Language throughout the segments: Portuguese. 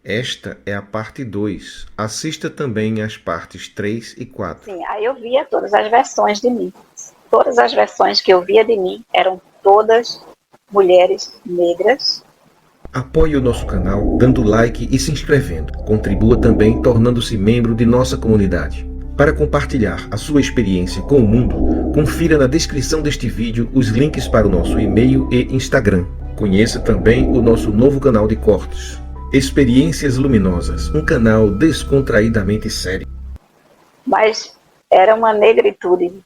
Esta é a parte 2. Assista também as partes 3 e 4. Sim, aí eu via todas as versões de mim. Todas as versões que eu via de mim eram todas mulheres negras. Apoie o nosso canal dando like e se inscrevendo. Contribua também tornando-se membro de nossa comunidade. Para compartilhar a sua experiência com o mundo, confira na descrição deste vídeo os links para o nosso e-mail e Instagram. Conheça também o nosso novo canal de cortes. Experiências Luminosas, um canal descontraídamente sério. Mas era uma negritude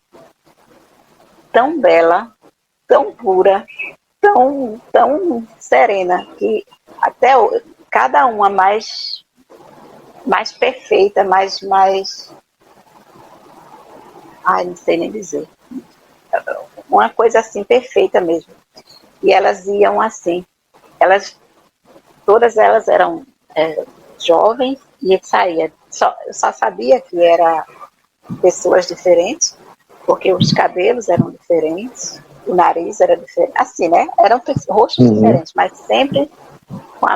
tão bela, tão pura, tão serena, que até cada uma mais perfeita, ai, não sei nem dizer. Uma coisa assim, perfeita mesmo. E elas iam assim. Todas elas eram jovens e saía. Eu só sabia que eram pessoas diferentes, porque os cabelos eram diferentes, o nariz era diferente, assim, né? Eram rostos diferentes, mas sempre com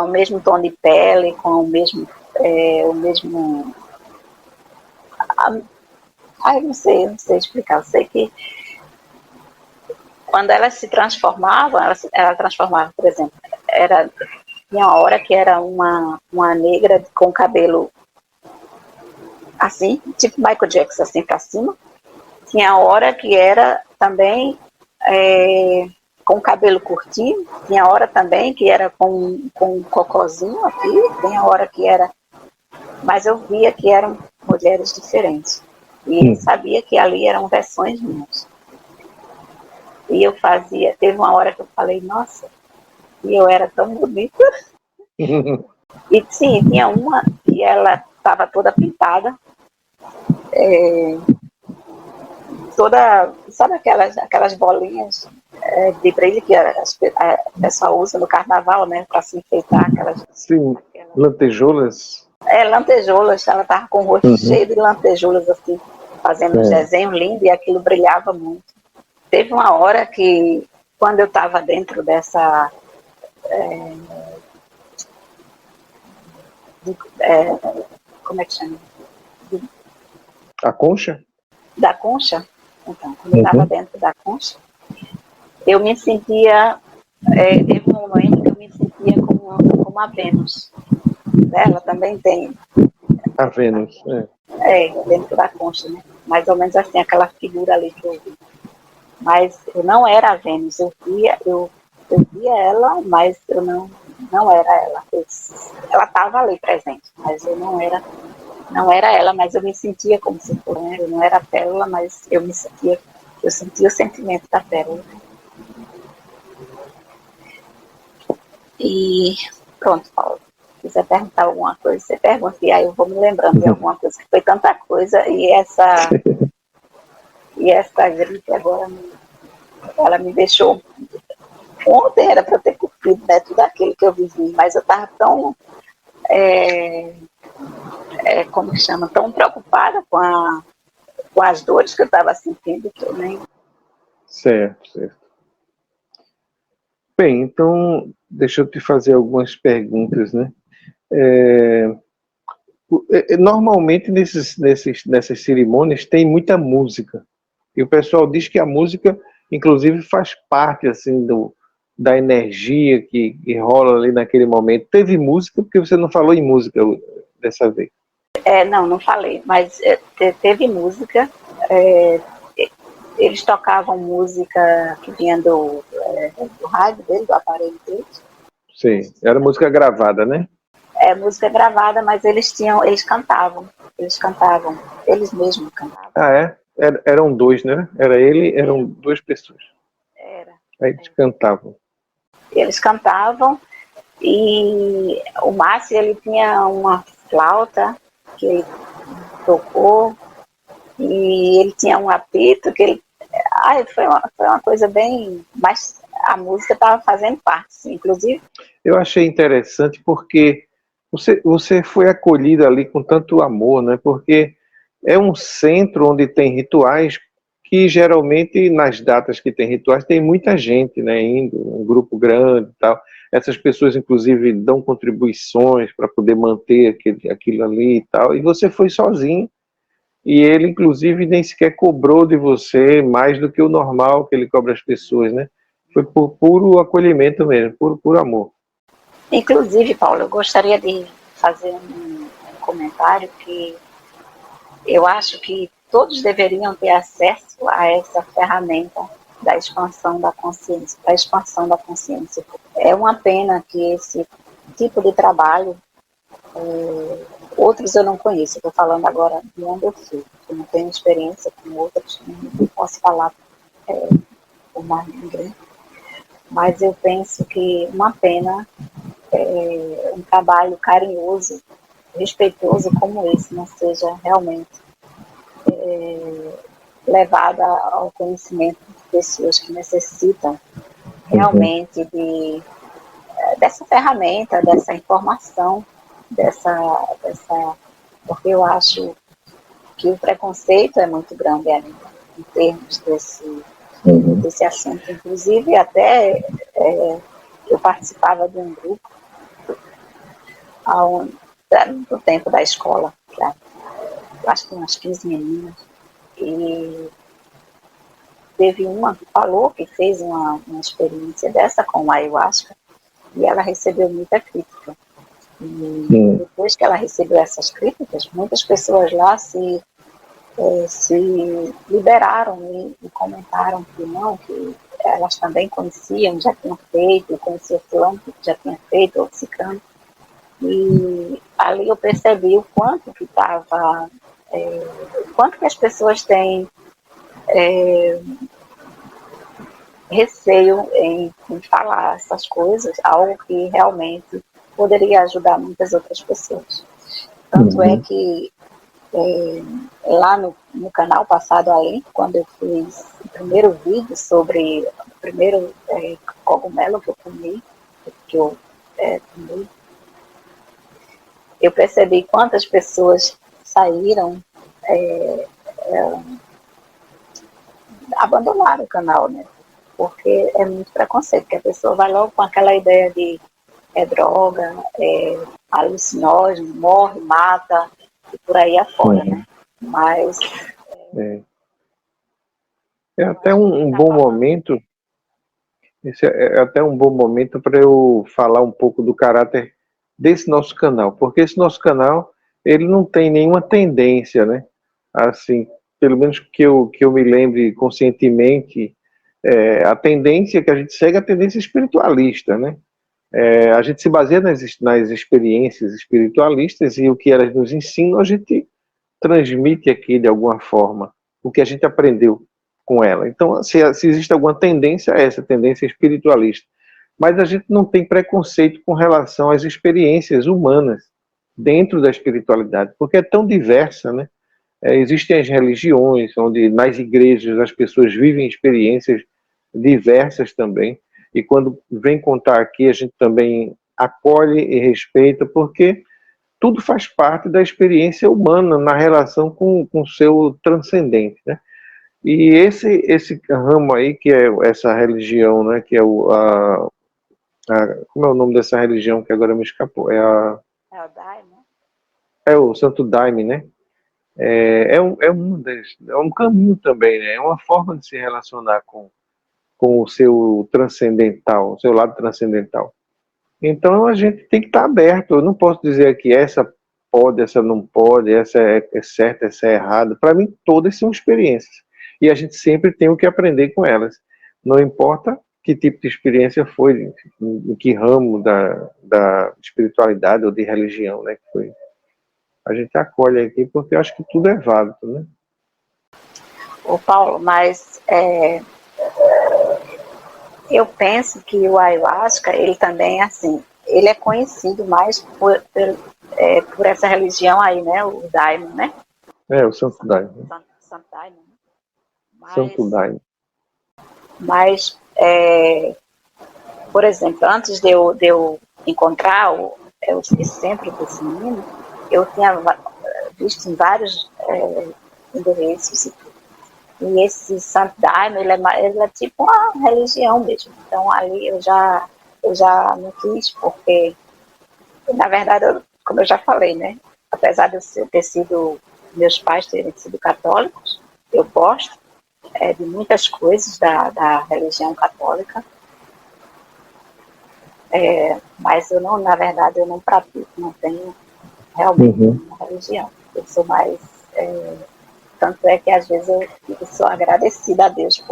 o mesmo tom de pele, com o mesmo ai, não sei explicar. Eu sei que quando elas se transformavam, ela transformava, por exemplo, tinha uma hora que era uma negra com cabelo assim, tipo Michael Jackson, assim pra cima. Tinha hora que era também com cabelo curtinho, tinha hora também que era com um cocôzinho aqui, tem a hora que era... Mas eu via que eram mulheres diferentes. E eu sabia que ali eram versões minhas. E eu teve uma hora que eu falei, nossa, e eu era tão bonita. E sim, tinha uma que ela estava toda pintada, sabe aquelas bolinhas de brilho que a pessoa usa no carnaval, né, para se enfeitar, Sim, lantejoulas. Lantejoulas, ela estava com o rosto cheio de lantejoulas, assim, fazendo uns desenhos lindos, e aquilo brilhava muito. Teve uma hora que, quando eu estava dentro dessa... como é que chama? A concha? Da concha. Então, quando eu estava dentro da concha, eu me sentia... teve um momento que eu me sentia como a Vênus. Ela também tem... A Vênus, dentro da concha, né? Mais ou menos assim, aquela figura ali que eu vi. Mas eu não era a Vênus, eu via ela, mas eu não era ela. Ela estava ali presente, mas eu não era ela, mas eu me sentia como se fosse, né? Eu não era a Pérola, mas eu sentia o sentimento da Pérola. E pronto, Paulo. Se quiser perguntar alguma coisa, você pergunta, e aí eu vou me lembrando de alguma coisa, que foi tanta coisa, e essa gripe agora, ela me deixou... Ontem era para eu ter curtido, né, tudo aquilo que eu vivi, mas eu estava tão, como que chama, tão preocupada com as dores que eu estava sentindo, que eu nem... Certo. Bem, então, deixa eu te fazer algumas perguntas, né? Normalmente, nessas cerimônias, tem muita música. E o pessoal diz que a música, inclusive, faz parte, assim, da energia que rola ali naquele momento. Teve música, porque você não falou em música dessa vez. Não falei, mas teve música. Eles tocavam música que vinha do rádio dele, do aparelho deles. Sim, era música gravada, né? Música gravada, mas eles cantavam, eles mesmos cantavam. Ah, é? Eram dois, né? Eram duas pessoas. Aí eles cantavam. Eles cantavam, e o Márcio, ele tinha uma flauta que ele tocou, e ele tinha um apito que ele... foi uma coisa bem... Mas a música estava fazendo parte, sim, inclusive. Eu achei interessante porque você foi acolhida ali com tanto amor, né? Porque é um centro onde tem rituais que geralmente nas datas que tem rituais tem muita gente, né, indo, um grupo grande e tal. Essas pessoas, inclusive, dão contribuições para poder manter aquilo ali e tal. E você foi sozinho. E ele, inclusive, nem sequer cobrou de você mais do que o normal que ele cobra as pessoas, né? Foi por puro acolhimento mesmo, puro amor. Inclusive, Paulo, eu gostaria de fazer um comentário que eu acho que todos deveriam ter acesso a essa ferramenta da expansão da consciência, É uma pena que esse tipo de trabalho, outros eu não conheço, estou falando agora de onde eu fui, eu não tenho experiência com outros, não posso falar por mais ninguém, mas eu penso que uma pena um trabalho carinhoso, respeitoso como esse não seja realmente levado ao conhecimento de pessoas que necessitam realmente dessa ferramenta, dessa informação, porque eu acho que o preconceito é muito grande ainda em termos desse assunto. Inclusive, até eu participava de um grupo no tempo da escola, acho que umas 15 meninas, e teve uma que falou que fez uma experiência dessa com a ayahuasca, e ela recebeu muita crítica. E depois que ela recebeu essas críticas, muitas pessoas lá se liberaram e comentaram que não, que elas também conheciam, já tinham feito, conhecia fulano que já tinha feito, ou ciclano. E ali eu percebi o quanto que estava, o quanto que as pessoas têm receio em falar essas coisas, algo que realmente poderia ajudar muitas outras pessoas. Tanto é que lá no canal Passado Além, quando eu fiz o primeiro vídeo sobre o primeiro cogumelo que eu comi, eu percebi quantas pessoas saíram, abandonaram o canal, né? Porque é muito preconceito, que a pessoa vai logo com aquela ideia de droga, alucinógeno, morre, mata, e por aí afora, né? Mas... É até um bom momento, esse é até um bom momento para eu falar um pouco do caráter desse nosso canal, porque esse nosso canal, ele não tem nenhuma tendência, né? Assim, pelo menos que eu me lembre conscientemente, a tendência que a gente segue é a tendência espiritualista, né? A gente se baseia nas experiências espiritualistas e o que elas nos ensinam, a gente transmite aqui de alguma forma o que a gente aprendeu com ela. Então, se existe alguma tendência, é essa tendência espiritualista. Mas a gente não tem preconceito com relação às experiências humanas dentro da espiritualidade, porque é tão diversa, né? Existem as religiões, onde nas igrejas as pessoas vivem experiências diversas também, e quando vem contar aqui, a gente também acolhe e respeita, porque tudo faz parte da experiência humana na relação com o seu transcendente, né? E esse ramo aí, que é essa religião, né, que é como é o nome dessa religião que agora me escapou? É o Daime. É o Santo Daime, né? É um caminho também, né? É uma forma de se relacionar com o seu transcendental, o seu lado transcendental. Então a gente tem que estar aberto. Eu não posso dizer que essa pode, essa não pode, essa é certa, essa é errada. Para mim, todas são experiências. E a gente sempre tem o que aprender com elas. Não importa que tipo de experiência foi, em que ramo da espiritualidade ou de religião, né, que foi. A gente acolhe aqui porque eu acho que tudo é válido, né? Ô Paulo, mas eu penso que o ayahuasca, ele também, assim, ele é conhecido mais por essa religião aí, né, o Daimon, né? O Santo Daime. Santo Daimon. Santo Daime. Mas, por exemplo, antes de eu encontrar esse centro desse menino, eu tinha visto em vários endereços E esse Santo Daime, ele é tipo uma religião mesmo. Então ali eu já não quis, porque, na verdade, como eu já falei, né? Apesar de eu ter sido, meus pais terem sido católicos, eu gosto de muitas coisas da religião católica, mas eu não, na verdade, eu não pratico, não tenho realmente uma religião. Eu sou mais... tanto é que às vezes eu sou agradecida a Deus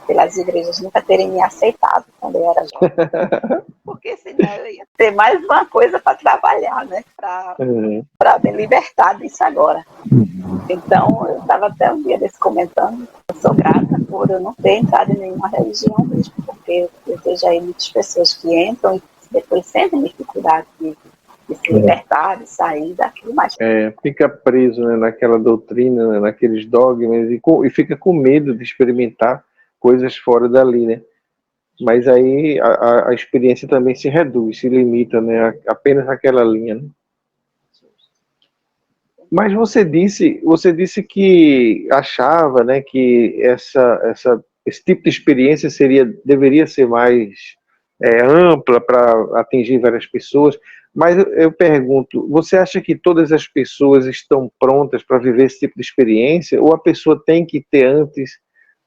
pelas igrejas nunca terem me aceitado quando eu era jovem. Porque senão eu ia ter mais uma coisa para trabalhar, né? Para me libertar disso agora. Então, eu estava até um dia desse comentando, eu sou grata por eu não ter entrado em nenhuma religião mesmo, porque eu vejo aí muitas pessoas que entram e depois sentem dificuldade de se libertar, de sair daquilo mais. Fica preso, né, naquela doutrina, né, naqueles dogmas, e fica com medo de experimentar coisas fora dali, né? Mas aí a experiência também se reduz, se limita, né, apenas aquela linha, né? Mas você disse que achava, né, que esse tipo de experiência deveria ser mais ampla para atingir várias pessoas. Mas eu pergunto, você acha que todas as pessoas estão prontas para viver esse tipo de experiência? Ou a pessoa tem que ter antes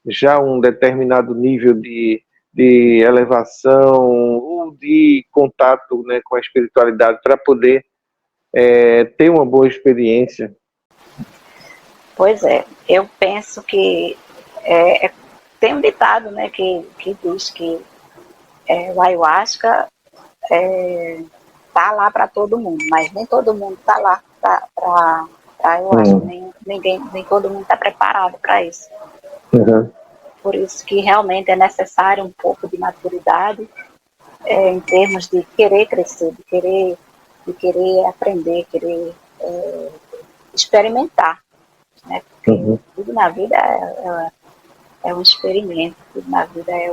já um determinado nível de elevação ou de contato, né, com a espiritualidade para poder ter uma boa experiência? Pois é, eu penso que tem um ditado, né, que diz que o ayahuasca tá lá para todo mundo, mas nem todo mundo tá lá para ayahuasca, nem todo mundo está preparado para isso. Por isso que realmente é necessário um pouco de maturidade em termos de querer crescer, de querer aprender, querer experimentar, né? Porque tudo na vida é um experimento, tudo na vida é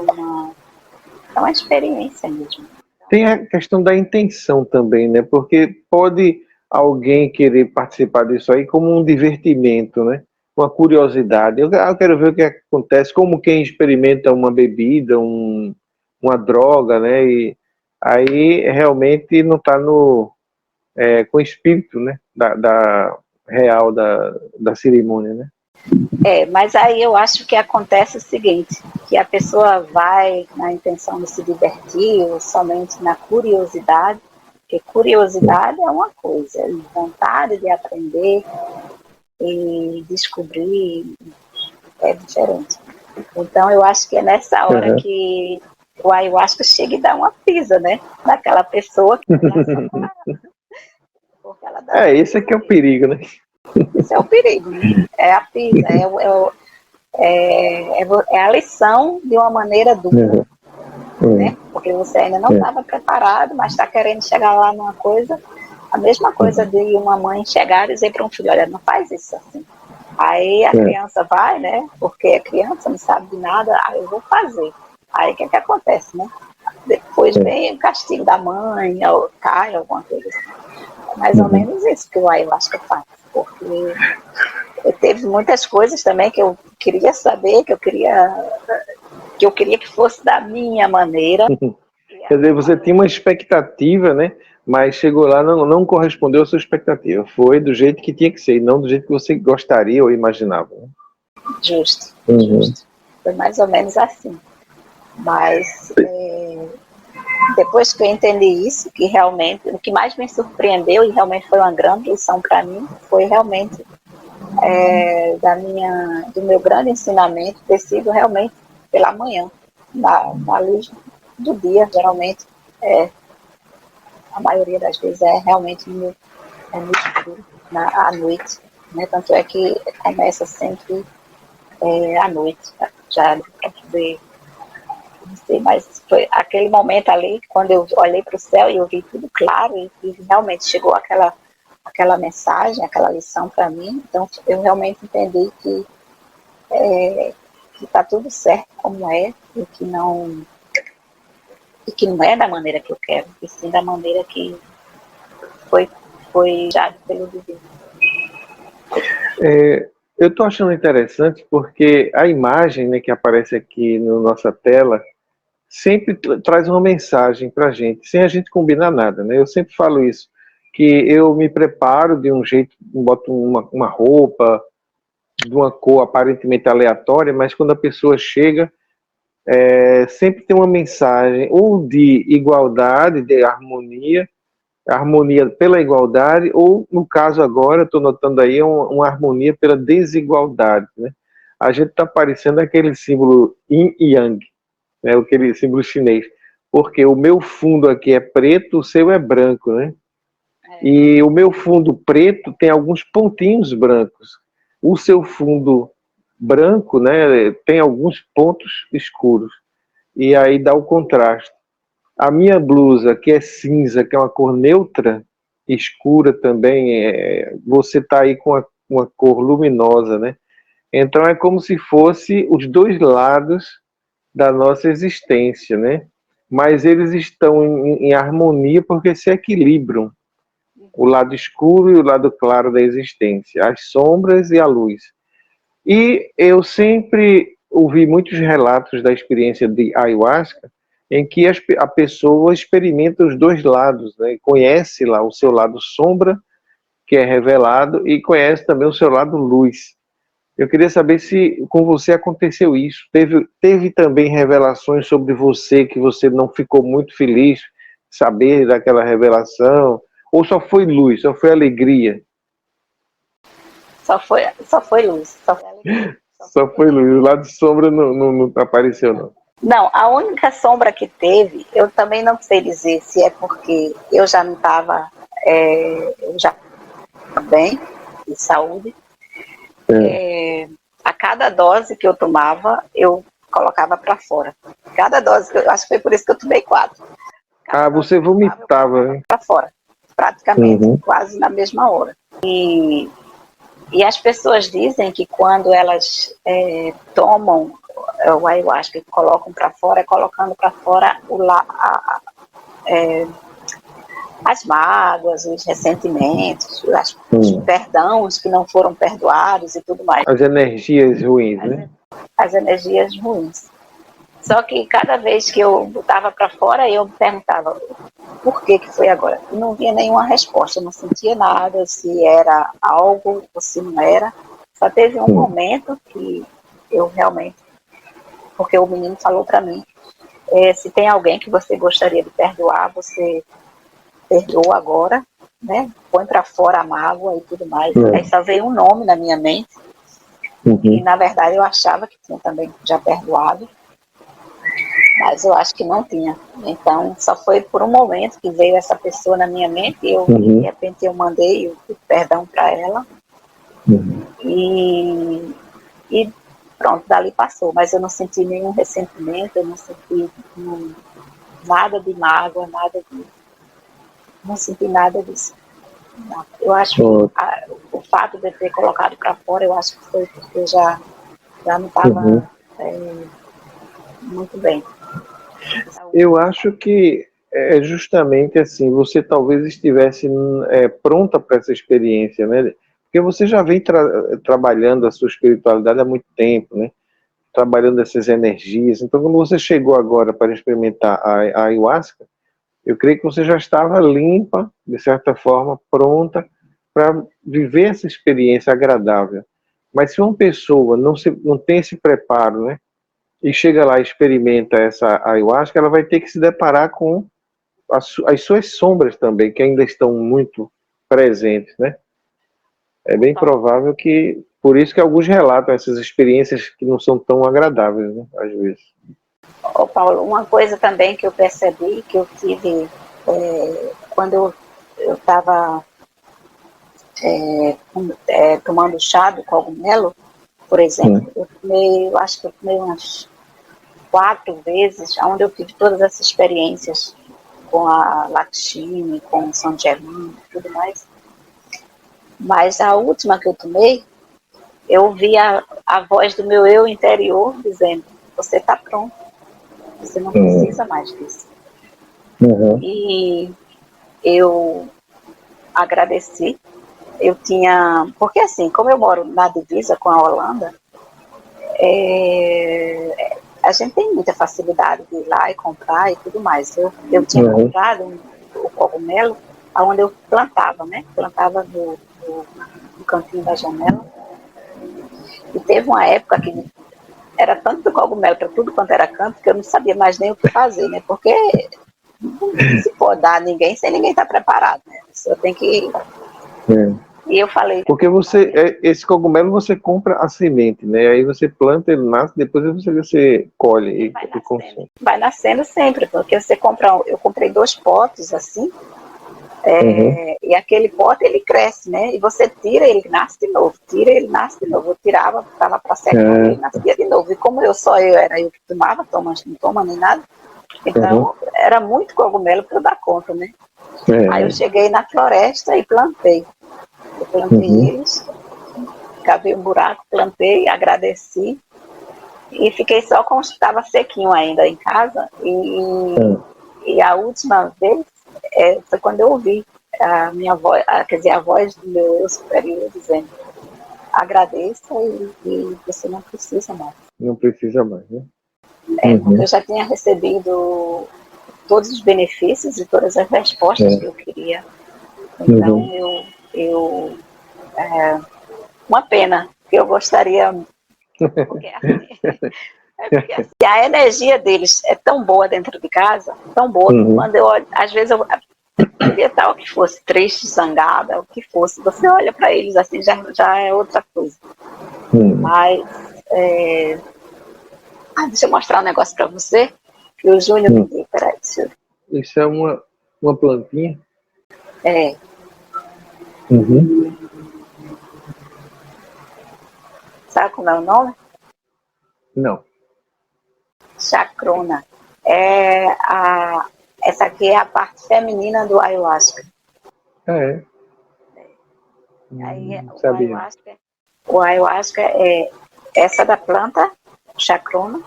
uma experiência mesmo. Tem a questão da intenção também, né? Porque pode alguém querer participar disso aí como um divertimento, né? Uma curiosidade. Eu quero ver o que acontece, como quem experimenta uma bebida, uma droga, né? E aí realmente não está com o espírito, né? Da real da cerimônia, né? Mas aí eu acho que acontece o seguinte, que a pessoa vai na intenção de se divertir ou somente na curiosidade, porque curiosidade é uma coisa, e vontade de aprender e descobrir é diferente. Então eu acho que é nessa hora que o ayahuasca chega e dá uma pisa, né? Naquela pessoa que esse aqui é o perigo, né? Esse é o perigo, né? É a pisa, é a lição de uma maneira dupla, né? Porque você ainda não estava preparado, mas está querendo chegar lá numa coisa, a mesma coisa de uma mãe chegar e dizer para um filho, olha, não faz isso assim. Aí a criança vai, né? Porque é criança, não sabe de nada, aí eu vou fazer. Aí o que acontece, né? Depois vem o castigo da mãe, ou cai, alguma coisa assim. É mais ou menos isso que o ayahuasca faz, porque teve muitas coisas também que eu queria saber, que eu queria que fosse da minha maneira. Quer dizer, você tinha uma expectativa, né? Mas chegou lá, não correspondeu à sua expectativa. Foi do jeito que tinha que ser, e não do jeito que você gostaria ou imaginava. Né? Justo. Foi mais ou menos assim. Mas depois que eu entendi isso, que realmente, o que mais me surpreendeu, e realmente foi uma grande lição para mim, foi realmente do meu grande ensinamento ter sido realmente pela manhã, na luz do dia, geralmente, a maioria das vezes é realmente muito escuro, à noite, né? Tanto é que começa sempre à noite, já para poder, não sei, mas foi aquele momento ali, quando eu olhei para o céu e eu vi tudo claro, e realmente chegou aquela mensagem, aquela lição para mim, então eu realmente entendi que está tudo certo como é, e que não é da maneira que eu quero, e sim da maneira que foi já pelo divino. Eu estou achando interessante porque a imagem, né, que aparece aqui na nossa tela sempre traz uma mensagem para a gente, sem a gente combinar nada, né? Eu sempre falo isso, que eu me preparo de um jeito, boto uma roupa de uma cor aparentemente aleatória, mas quando a pessoa chega, sempre tem uma mensagem ou de igualdade, de harmonia, harmonia pela igualdade, ou no caso agora, estou notando aí, uma harmonia pela desigualdade, né? A gente está parecendo aquele símbolo yin e yang, né? Aquele símbolo chinês, porque o meu fundo aqui é preto, o seu é branco, né? E o meu fundo preto tem alguns pontinhos brancos. O seu fundo branco, né, tem alguns pontos escuros. E aí dá o contraste. A minha blusa, que é cinza, que é uma cor neutra, escura também, você está aí com uma cor luminosa, né? Então é como se fosse os dois lados da nossa existência, né? Mas eles estão em harmonia porque se equilibram. O lado escuro e o lado claro da existência, as sombras e a luz. E eu sempre ouvi muitos relatos da experiência de ayahuasca, em que a pessoa experimenta os dois lados, né? Conhece lá o seu lado sombra, que é revelado, e conhece também o seu lado luz. Eu queria saber se com você aconteceu isso. Teve também revelações sobre você que você não ficou muito feliz de saber daquela revelação? Ou só foi luz, só foi alegria? Só foi luz, só foi alegria. Só foi luz, o lado sombra não apareceu, não. Não, a única sombra que teve, eu também não sei dizer se é porque eu já não estava já bem, de saúde. A cada dose que eu tomava, eu colocava para fora. Cada dose, eu acho que foi por isso que eu tomei 4. Você vomitava, hein? Para fora, praticamente, quase na mesma hora. E as pessoas dizem que quando elas tomam o ayahuasca e colocam para fora, colocando para fora as mágoas, os ressentimentos, os perdões que não foram perdoados e tudo mais. As energias ruins, né? As energias ruins. Só que cada vez que eu botava para fora, eu me perguntava por que foi agora. Eu não via nenhuma resposta, eu não sentia nada, se era algo ou se não era. Só teve um momento que eu realmente, porque o menino falou para mim, se tem alguém que você gostaria de perdoar, você perdoa agora, né? Põe para fora a mágoa e tudo mais. Aí só veio um nome na minha mente, e na verdade eu achava que tinha também já perdoado, mas eu acho que não tinha. Então só foi por um momento que veio essa pessoa na minha mente e eu de repente eu mandei o perdão para ela e pronto, dali passou, mas eu não senti nenhum ressentimento, eu não senti nada de mágoa, não senti nada disso. Não. Eu acho que o fato de eu ter colocado para fora, eu acho que foi porque eu já não estava muito bem. Eu acho que é justamente assim, você talvez estivesse pronta para essa experiência, né? Porque você já vem trabalhando a sua espiritualidade há muito tempo, né? Trabalhando essas energias. Então, quando você chegou agora para experimentar a ayahuasca, eu creio que você já estava limpa, de certa forma, pronta para viver essa experiência agradável. Mas se uma pessoa não tem esse preparo, né? E chega lá e experimenta essa ayahuasca, ela vai ter que se deparar com as suas sombras também, que ainda estão muito presentes, né? É bem provável que, por isso que alguns relatam essas experiências que não são tão agradáveis, né? Às vezes. Ô Paulo, uma coisa também que eu percebi, que eu tive quando eu estava tomando chá do cogumelo, por exemplo, eu acho que eu tomei umas 4 vezes, onde eu tive todas essas experiências com a Lakshmi, com o São Germain e tudo mais. Mas a última que eu tomei, eu ouvi a voz do meu eu interior dizendo, você está pronto, você não precisa mais disso. E eu agradeci eu tinha... Porque assim, como eu moro na divisa com a Holanda, a gente tem muita facilidade de ir lá e comprar e tudo mais. Eu tinha comprado o cogumelo onde eu plantava, né? Plantava no cantinho da janela. E teve uma época que era tanto cogumelo para tudo quanto era canto que eu não sabia mais nem o que fazer, né? Porque não se pode dar a ninguém sem ninguém estar preparado, né? Você tem que... E eu falei... Porque esse cogumelo você compra a semente, né? Aí você planta, ele nasce, depois você colhe e consome. Vai nascendo sempre, porque você compra... Eu comprei 2 potes, assim, e aquele pote, ele cresce, né? E você tira, ele nasce de novo. Tira, ele nasce de novo. Eu tirava, estava para secar, ele nascia de novo. E como era eu que tomava, não toma nem nada. Então, era muito cogumelo para eu dar conta, né? Aí eu cheguei na floresta e plantei. Eu plantei eles, cavei um buraco, plantei, agradeci. E fiquei só com os que estava sequinho ainda em casa. E a última vez foi quando eu ouvi a minha voz, quer dizer, a voz do meu eu superior dizendo: agradeça e você não precisa mais. Não precisa mais, né? Porque eu já tinha recebido todos os benefícios e todas as respostas que eu queria. Então, uma pena, que eu gostaria... Porque, assim, a energia deles é tão boa dentro de casa, tão boa, que quando eu olho, às vezes eu podia estar o que fosse triste, zangada, o que fosse, você olha para eles assim, já é outra coisa. Mas deixa eu mostrar um negócio para você que o Júnior me deu. Peraí, isso é uma plantinha? Sabe como é o nome? Não. Chacrona. Essa aqui é a parte feminina do ayahuasca. Aí, o ayahuasca é essa da planta, chacrona,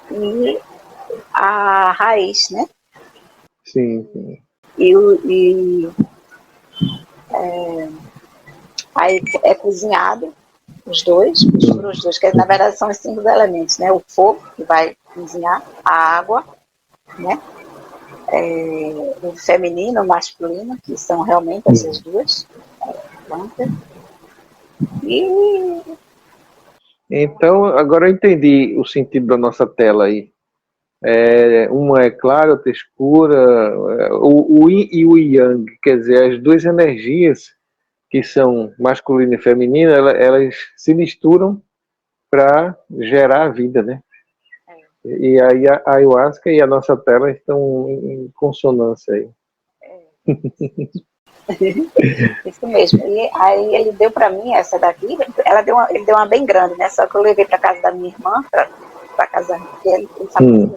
e a raiz, né? Sim. Aí é cozinhado os dois, mistura os dois, que na verdade são os 5 elementos, né? O fogo, que vai cozinhar, a água, né? O feminino, o masculino, que são realmente essas duas plantas. Então, agora eu entendi o sentido da nossa tela aí. Uma é clara, outra é escura, o yin e o yang, quer dizer, as duas energias que são masculina e feminina, elas se misturam para gerar a vida, né? E aí a ayahuasca e a nossa tela estão em consonância aí. Isso mesmo. E aí ele deu para mim essa daqui, ele deu uma bem grande, né? Só que eu levei para casa da minha irmã, para casa dele, ele sabe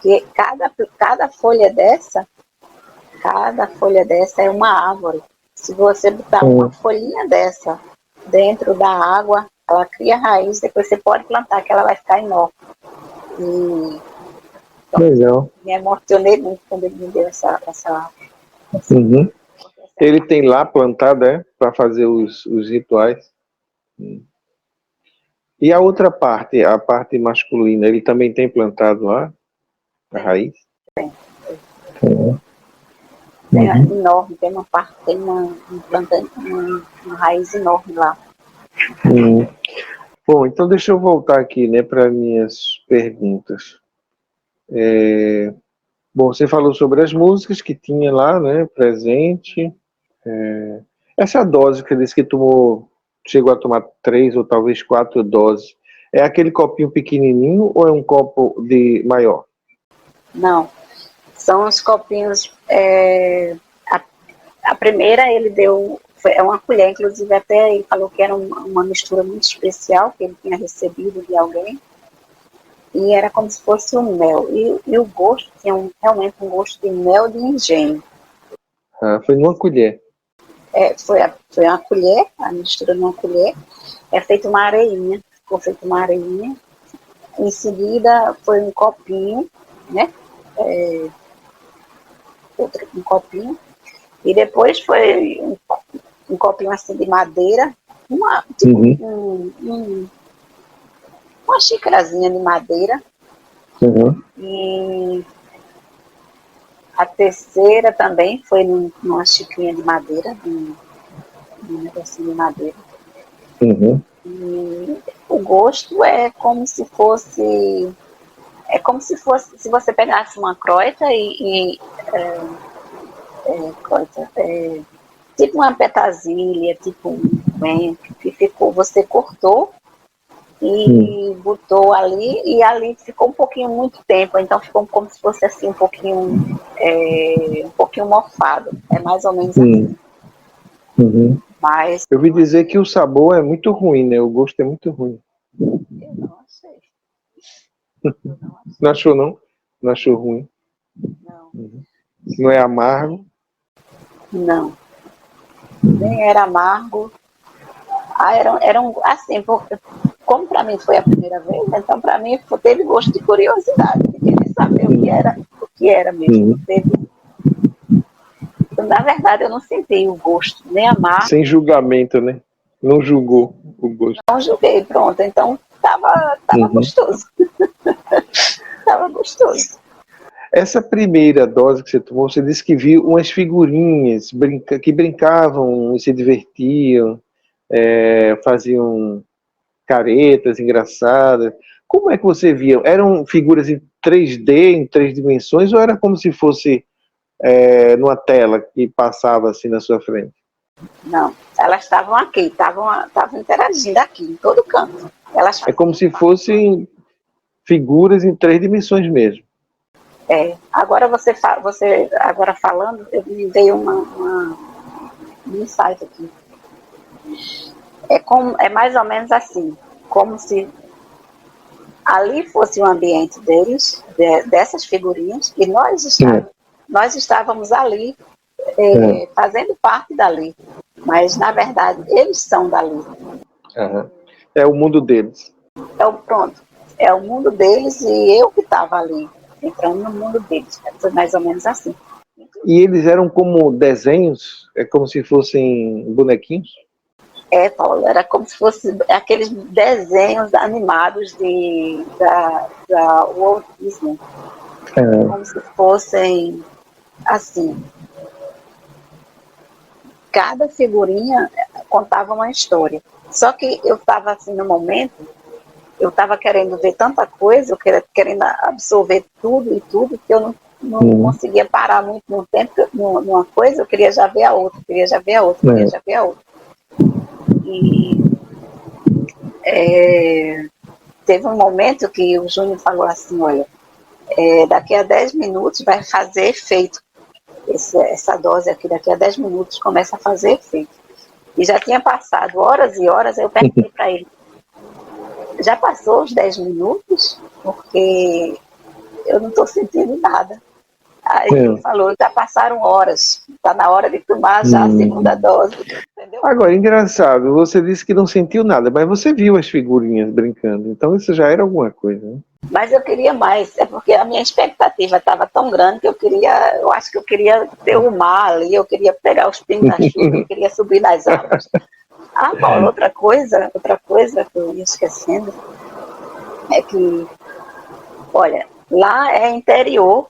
que cada folha dessa é uma árvore. Se você botar uma folhinha dessa dentro da água, ela cria raiz, depois você pode plantar, que ela vai ficar enorme. Legal. Me emocionei muito quando ele me deu essa Ele tem lá plantado, para fazer os rituais. E a outra parte, a parte masculina, ele também tem plantado lá? A raiz? Tem. É enorme, tem uma planta, uma raiz enorme lá. Bom, então deixa eu voltar aqui, né, para minhas perguntas. Bom, você falou sobre as músicas que tinha lá, né, presente. Essa dose que disse que chegou a tomar 3 ou talvez 4 doses, é aquele copinho pequenininho ou é um copo maior? Não, são os copinhos. A primeira ele deu, é uma colher, inclusive até ele falou que era uma mistura muito especial que ele tinha recebido de alguém. E era como se fosse um mel. E o gosto tinha realmente um gosto de mel de engenho. Foi numa colher. Foi uma colher, a mistura numa colher. Feita uma areinha, ficou feita uma areinha. Em seguida foi um copinho, né? Um copinho. E depois foi um copinho assim de madeira, tipo, uma xícarazinha de madeira. E a terceira também foi numa xicrinha de madeira, um negocinho de madeira. E o gosto é como se fosse. É como se fosse, se você pegasse uma croita tipo uma petazilha, tipo um coentro, que ficou, você cortou e botou ali, e ali ficou um pouquinho muito tempo, então ficou como se fosse assim um pouquinho mofado, é mais ou menos assim. Mas Eu ouvi dizer que o sabor é muito ruim, né? O gosto é muito ruim. eu não achei. Não achou, não? Não achou ruim? Não. Não é amargo? Não. Nem era amargo. Era assim, porque como para mim foi a primeira vez, então para mim teve gosto de curiosidade, de querer saber o que era mesmo. Na verdade, eu não senti o gosto, nem amargo. Sem julgamento, né? Não julgou o gosto. Não julguei, pronto. Então tava gostoso. Tava gostoso. Essa primeira dose que você tomou, você disse que viu umas figurinhas que brincavam e se divertiam, faziam caretas engraçadas. Como é que você via? Eram figuras em 3D, em 3 dimensões, ou era como se fosse numa tela que passava assim na sua frente? Não, elas estavam aqui, estavam interagindo aqui, em todo canto. É como se fossem figuras em 3 dimensões mesmo. Agora você agora falando, me veio um insight aqui. É mais ou menos assim, como se ali fosse o ambiente deles, dessas figurinhas, e nós estávamos ali, fazendo parte dali. Mas, na verdade, eles são dali. É o mundo deles. Pronto. É o mundo deles e eu que estava ali, entrando no mundo deles. Foi mais ou menos assim. E eles eram como desenhos? É como se fossem bonequinhos? Paulo, era como se fosse aqueles desenhos animados da Walt Disney. Como se fossem, assim, cada figurinha contava uma história. Só que eu estava assim, no momento, eu estava querendo ver tanta coisa, eu querendo absorver tudo, que eu não conseguia parar muito no tempo, numa coisa, eu queria já ver a outra, queria já ver a outra. E teve um momento que o Júnior falou assim, olha, daqui a 10 minutos vai fazer efeito. Essa dose aqui, daqui a 10 minutos, começa a fazer efeito. E já tinha passado horas e horas, eu perguntei para ele, já passou os 10 minutos? Porque eu não estou sentindo nada. Aí ele falou, já passaram horas, está na hora de tomar já a segunda dose. Entendeu? Agora, engraçado, você disse que não sentiu nada, mas você viu as figurinhas brincando, então isso já era alguma coisa, né? Mas eu queria mais, é porque a minha expectativa estava tão grande que eu acho que eu queria ter o mar ali, eu queria pegar os pingos da chuva, eu queria subir nas árvores. Paulo, outra coisa que eu ia esquecendo é que, olha, lá é interior,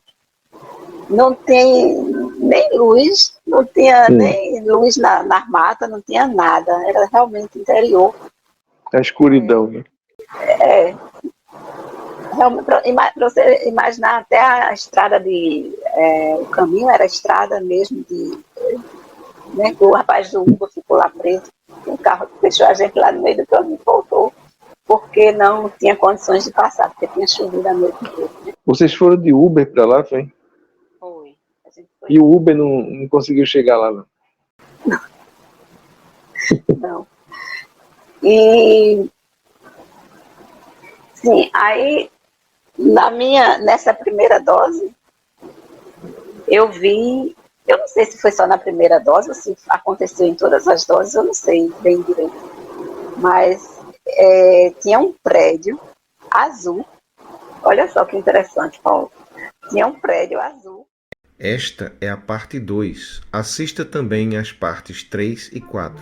não tem nem luz, não tinha nem luz na mata, não tinha nada, era realmente interior. A escuridão, né? Realmente, para você imaginar, até a estrada o caminho era a estrada mesmo né, que o rapaz do Uber ficou lá preso, o carro deixou a gente lá no meio do caminho e voltou, porque não tinha condições de passar, porque tinha chovido a noite inteira. Vocês foram de Uber para lá, foi? Foi. E o Uber não conseguiu chegar lá, não? Não. E, sim, aí, nessa primeira dose, eu não sei se foi só na primeira dose ou se aconteceu em todas as doses, eu não sei bem direito. Mas tinha um prédio azul, olha só que interessante, Paulo. Tinha um prédio azul. Esta é a parte 2. Assista também às partes 3 e 4.